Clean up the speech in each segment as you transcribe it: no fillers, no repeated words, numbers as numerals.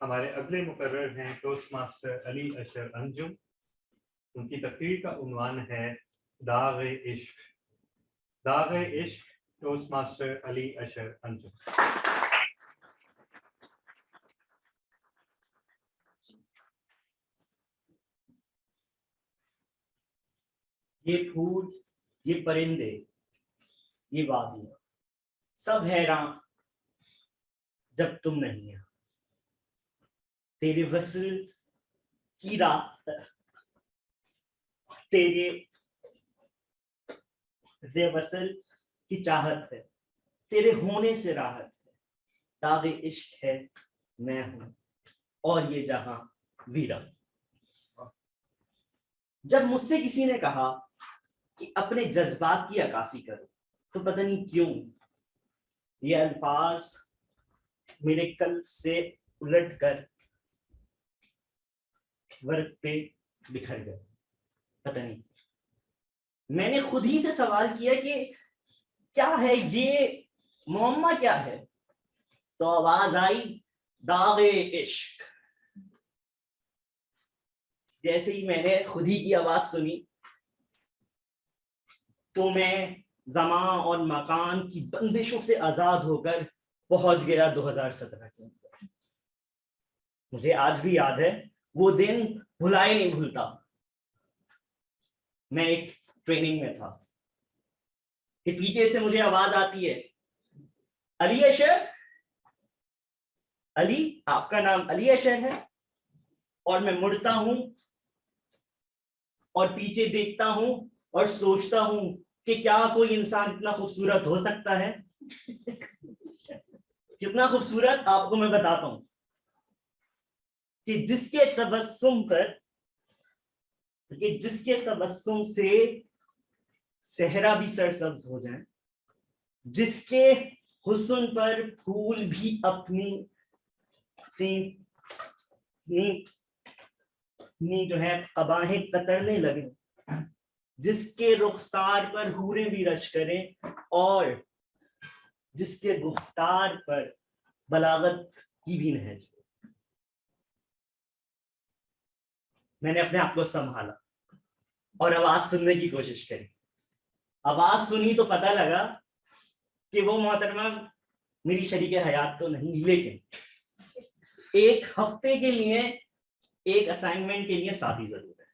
हमारे अगले मुकर्रर हैं टोस्ट मास्टर अली अशर अंजुम। उनकी तकरीर का उन्वान है दाग़ इश्क। दाग़ इश्क, टोस्ट मास्टर अली अशर अंजुम। ये फूल, ये परिंदे, ये वादियां, सब हैरान जब तुम नहीं है। तेरे वस्ल की रात, तेरे वस्ल की चाहत है, तेरे होने से राहत है। दाग़ इश्क है मैं हूं और ये जहां वीरा। जब मुझसे किसी ने कहा कि अपने जज्बात की अक्कासी करो, तो पता नहीं क्यों ये अल्फाज मेरे कल से उलट कर वर्क पे बिखर गए। पता नहीं, मैंने खुद ही से सवाल किया कि क्या है ये, मुअम्मा क्या है? तो आवाज आई, दाग़ इश्क। जैसे ही मैंने खुद ही की आवाज सुनी तो मैं ज़मां और मकान की बंदिशों से आजाद होकर पहुंच गया 2017 के अंदर। मुझे आज भी याद है वो दिन, भुलाए नहीं भूलता। मैं एक ट्रेनिंग में था कि पीछे से मुझे आवाज आती है, अली अशर। अली, आपका नाम अली अशर है? और मैं मुड़ता हूं और पीछे देखता हूं और सोचता हूं कि क्या कोई इंसान इतना खूबसूरत हो सकता है? कितना खूबसूरत, आपको मैं बताता हूं कि जिसके तबस्सुम से सहरा भी सरसब्ज हो जाए, जिसके हुस्न पर फूल भी अपनी जो है कबाहें कतरने लगे, जिसके रुखसार पर हूरें भी रश करें और जिसके गुफ्तार पर बलागत की भी नहज। मैंने अपने आप को संभाला और आवाज सुनने की कोशिश करी। आवाज सुनी तो पता लगा कि वो मोहतरमा मेरी शरीके हयात तो नहीं, लेकिन एक हफ्ते के लिए, एक असाइनमेंट के लिए साथी जरूर है।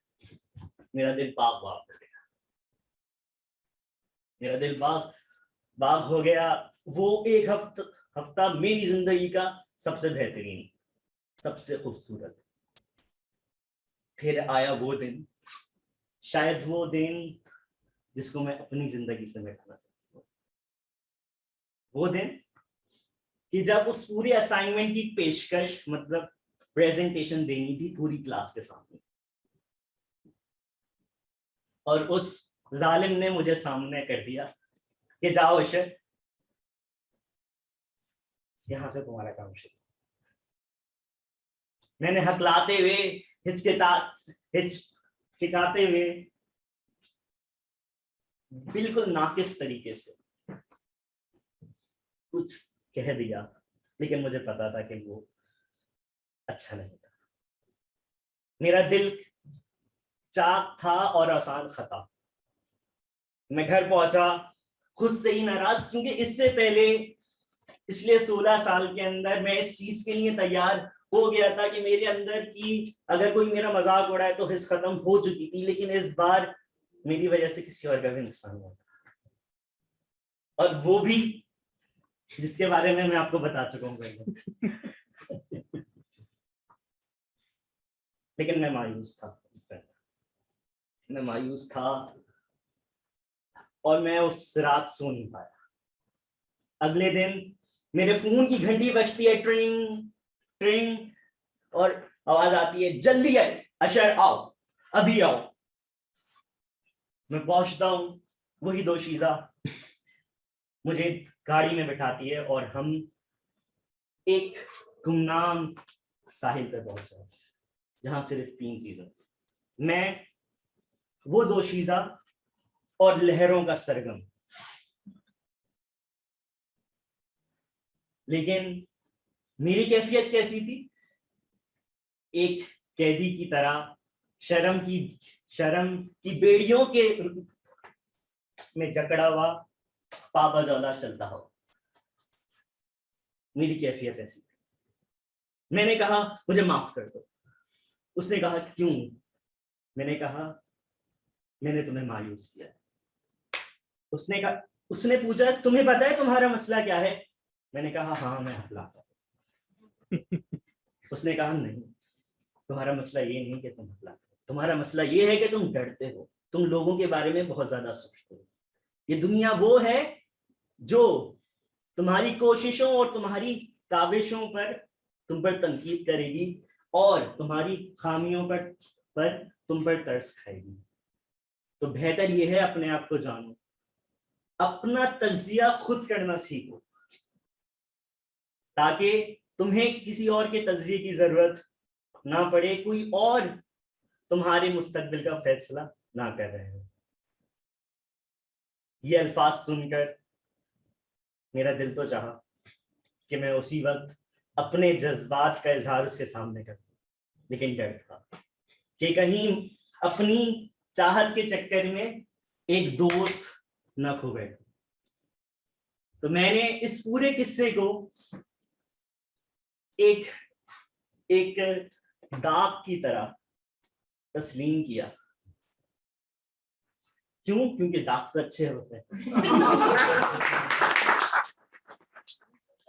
मेरा दिल बाग बाग हो गया, मेरा दिल बाग बाग हो गया। वो एक हफ्ता मेरी जिंदगी का सबसे बेहतरीन, सबसे खूबसूरत। फिर आया वो दिन, शायद वो दिन जिसको मैं अपनी जिंदगी से मिटाना चाहता हूँ। वो दिन कि जब उस पूरे असाइनमेंट की पेशकश, मतलब प्रेजेंटेशन देनी थी पूरी क्लास के सामने, और उस जालिम ने मुझे सामने कर दिया कि जाओ अशर, यहां से तुम्हारा काम शुरू। मैंने हकलाते हुए, हिचकिचाते हुए, बिल्कुल नाकिस तरीके से कुछ कह दिया, लेकिन मुझे पता था कि वो अच्छा नहीं था। मेरा दिल चाक था और आसान खता। मैं घर पहुंचा खुद से ही नाराज, क्योंकि इससे पहले पिछले 16 साल के अंदर मैं इस चीज के लिए तैयार हो गया था कि मेरे अंदर की अगर कोई मेरा मजाक उड़ाए तो हिस्स खत्म हो चुकी थी, लेकिन इस बार मेरी वजह से किसी और का भी नुकसान हुआ था, और वो भी जिसके बारे में मैं आपको बता चुका हूँ पहले। लेकिन मैं मायूस था और मैं उस रात सो नहीं पाया। अगले दिन मेरे फोन की घंटी बजती है, ट्रिंग ट्रिंग, और आवाज आती है, जल्दी आए अशर, आओ, अभी आओ। मैं पहुंचता हूं, वही दोशीजा मुझे गाड़ी में बिठाती है और हम एक गुमनाम साहिल पे पहुंचे, जहां सिर्फ 3 चीजें, मैं, वो दोशीजा और लहरों का सरगम। लेकिन मेरी कैफियत कैसी थी? एक कैदी की तरह शर्म की बेड़ियों के में जकड़ा हुआ पाबजौला चलता हो। मेरी कैफियत ऐसी थी। मैंने कहा मुझे माफ कर दो। उसने कहा क्यों? मैंने कहा मैंने तुम्हें मायूस किया। उसने पूछा तुम्हें पता है तुम्हारा मसला क्या है? मैंने कहा हाँ मैं हकलाता हूं। उसने कहा नहीं, तुम्हारा मसला ये नहीं कि तुम हकलाते हो, तुम्हारा मसला ये है कि तुम डरते हो, तुम लोगों के बारे में बहुत ज्यादा सोचते हो। ये दुनिया वो है जो तुम्हारी कोशिशों और तुम्हारी काविशों पर तुम पर तनकीद करेगी और तुम्हारी खामियों पर तुम पर तरस खाएगी। तो बेहतर यह है अपने आप को जानो, अपना तज्जिया खुद करना सीखो, ताकि तुम्हें किसी और के तज्जिए की जरूरत ना पड़े, कोई और तुम्हारे मुस्तकबिल का फैसला ना कर रहे हो। ये अल्फाज सुनकर मेरा दिल तो चाहा कि मैं उसी वक्त अपने जज्बात का इजहार उसके सामने कर दूं, लेकिन डर था कि कहीं अपनी चाहत के चक्कर में एक दोस्त न खो गए। तो मैंने इस पूरे किस्से को एक एक दाग की तरह तस्लीम किया। क्यों? क्योंकि दाग तो अच्छे होते हैं।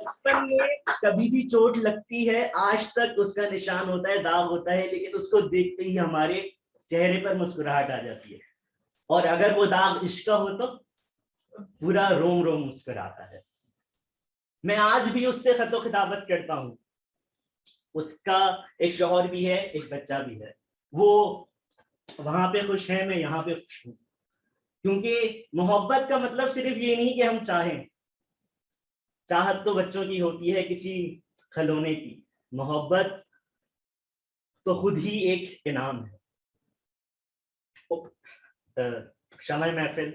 बचपन में कभी भी चोट लगती है, आज तक उसका निशान होता है, दाग होता है, लेकिन उसको देखते ही हमारे चेहरे पर मुस्कुराहट आ जाती है। और अगर वो दाग इश्क का हो तो पूरा रोम रोम मुस्कुराता है। मैं आज भी उससे खतो खिताबत करता हूँ। उसका एक शौहर भी है, एक बच्चा भी है। वो वहां पे खुश है, मैं यहाँ पे खुश हूँ। क्योंकि मोहब्बत का मतलब सिर्फ ये नहीं कि हम चाहें। चाहत तो बच्चों की होती है किसी खिलौने की, मोहब्बत तो खुद ही एक इनाम है। शमए महफिल